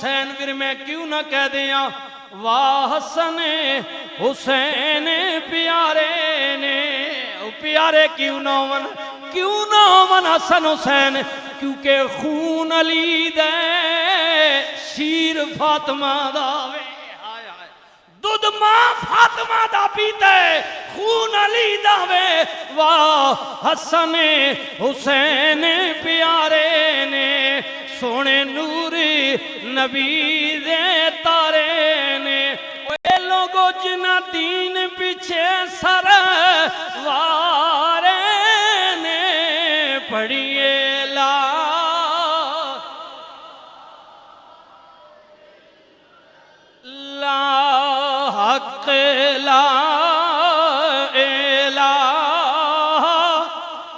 حسین پھر میں کیوں نہ کہہ دیا واہ حسن حسین پیارے نے پیارے کیوں نہ ہون حسن حسین کیونکہ خون علی دے شیر فاطمہ دا وے دودھ ماں فاطمہ دا پیتے خون علی دا وے واہ حسن حسین پیارے نے سونے نور نبی دے تارے نے اے لوگو جنہ دین پیچھے سر وارے نے پڑھیے لا حق لا الہ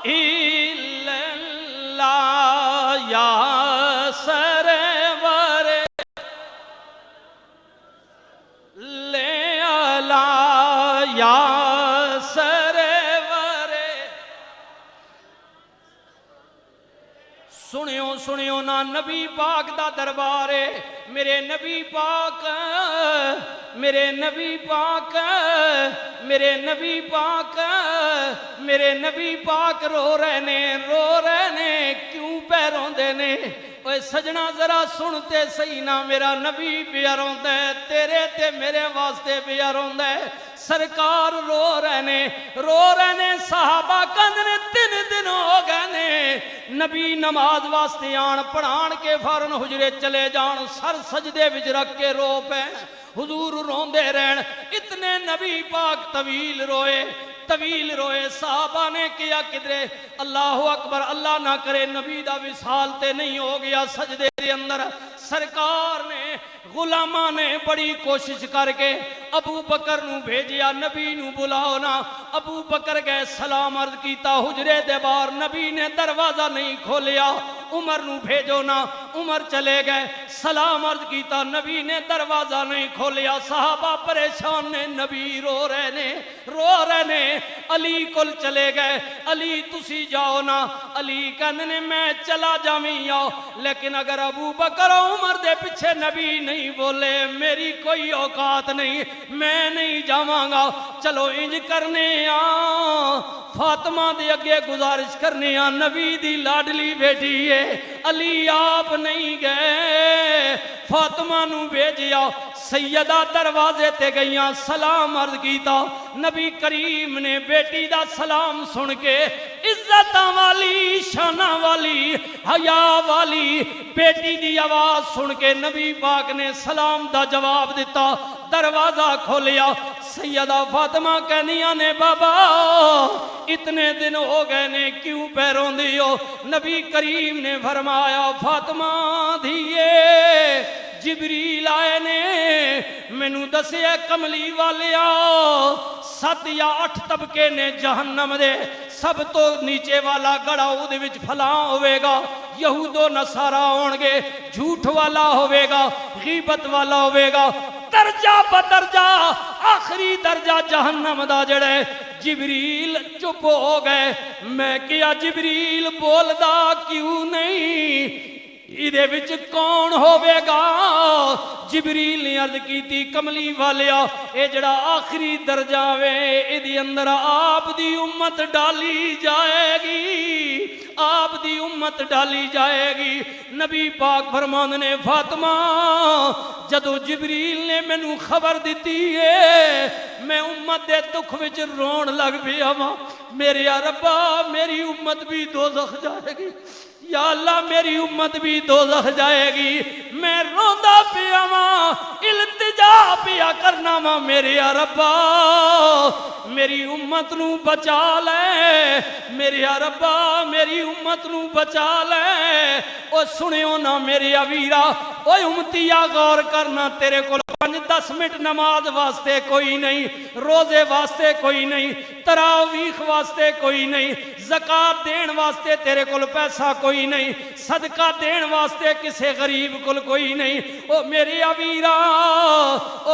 الا اللہ یا سرور لے اللہ یا سرور سنیو نا نبی پاک دا دربارے میرے نبی پاک میرے نبی پاک میرے نبی پاک میرے نبی پاک رو رہے نے کیوں پہ روندے نے اوے سجنا ذرا سنتے صحیح نا میرا نبی پیا روندا ہے تیرے تے میرے واسطے پیا روندا ہے سرکار رو رہے نے صحابہ کندنے 3 دن ہو گئے نے نبی نماز واسطے آن پڑھان کے فورن حجرے چلے جان سر سجدے وچ رکھ کے رو پے حضور روندے رہن اتنے نبی پاک طویل روئے صحابہ نے کیا کدرے اللہ اکبر اللہ نہ کرے نبی دا وصال تے نہیں ہو گیا سجدے دے اندر سرکار نے غلامہ نے بڑی کوشش کر کے ابو بکر نو بھیجیا نبی نو بلاؤ نا ابو بکر گئے سلام عرض کیتا حجرے دے باہر نبی نے دروازہ نہیں کھولیا عمر نو بھیجو نا عمر چلے گئے سلام عرض کیتا نبی نے دروازہ نہیں کھولیا صحابہ پریشان نے نبی رو رہے نے علی کل چلے گئے علی تسی جاؤ نا علی کہنے میں چلا جاویں آؤ لیکن اگر ابو بکر عمر دے پیچھے نبی نہیں بولے میری کوئی اوقات نہیں میں نہیں جاواں گا چلو انج کرنے فاطمہ دے اگے گزارش کرنے نبی دی لاڈلی بیٹی ہے علی آپ نہیں گئے فاطمہ نو بھیجیا سیدہ دروازے تے گئیاں سلام عرض کیتا نبی کریم نے بیٹی دا سلام سن کے عزت والی شانہ والی حیا والی بیٹی دی آواز سن کے نبی پاک نے سلام دا جواب دیتا دروازہ کھولیا سیدہ فاطمہ کہنیاں نے بابا اتنے دن ہو گئے نے کیوں پیروں دیو نبی کریم نے فرمایا فاطمہ دھیے جبریل آئے نے مینوں دسے کملی والیا 7 یا 8 طبقے نے جہنم دے سب تو نیچے والا گڑا اودے وچ فلاں ہوئے گا یہود و نصارا ہون گے جھوٹ والا ہوئے گا غیبت والا ہوئے گا درجہ بدرجہ آخری درجہ جہنم دا جڑے جبریل چپ ہو گئے میں کیا جبریل بولدا کیوں نہیں ایدے وچ کون ہوئے گا جبریل نے عرض کی تھی کملی والیا اے جڑا آخری درجہ وے ایدی اندر آپ دی امت ڈالی جائے گی آپ دی امت ڈالی جائے گی نبی پاک فرمان نے فاطمہ جدو جبریل نے مینوں خبر دیتی ہے میں امت دے دکھ وچ رون لگ پیا ماں میرے ربا میری امت بھی دوزخ جائے گی یا اللہ میری امت بھی دوزخ جائے گی میں روندا پیا ماں التجا پیا کرنا ماں میرے ربا میری امت نو بچا لے میرے ربا میری امت نو بچا لے او سنیو نا میرے ویرا او امتیا غور کرنا تیرے کو 5-10 منٹ نماز واسطے کوئی نہیں روزے واسطے کوئی نہیں تراویح واسطے کوئی نہیں زکات دین واسطے تیرے کول پیسہ کوئی نہیں صدقہ دین واسطے کسے غریب کول کوئی نہیں او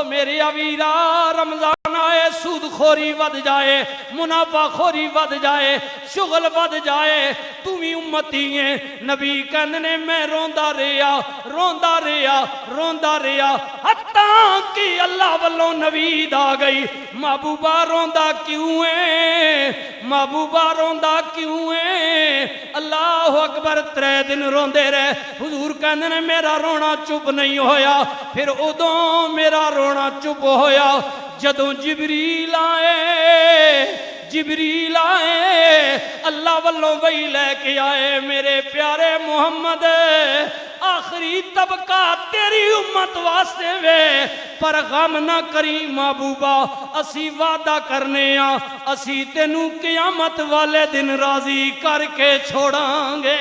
میرے ویرا رمضان جائے، سود خوری ود جائے، منافع خوری ود جائے، شغل ود جائے، تو بھی امتی ہے۔ نبی کہندے نے میں روندا رہیا روندا رہیا روندا رہیا حتیٰ کہ اللہ والوں نوید آ گئی، محبوبہ روندا کیوں ہے، محبوبہ روندا کیوں ہے؟ اللہ اکبر، 3 دن روندے رہے۔ حضور کہندے نے میرا رونا چپ نہیں ہویا، پھر ادوں میرا رونا چپ ہویا جدوں جبریل آئے، جبریل آئے، اللہ والوں وحی لے کے آئے، میرے پیارے محمد آخری طبقہ تیری امت واسطے وے، پر غم نہ کری محبوبہ، اسی وعدہ کرنے آ، اسی تینوں قیامت والے دن راضی کر کے چھوڑاں گے۔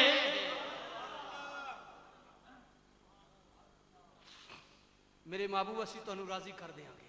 میرے محبوب اسی تینوں راضی کر دیاں گے۔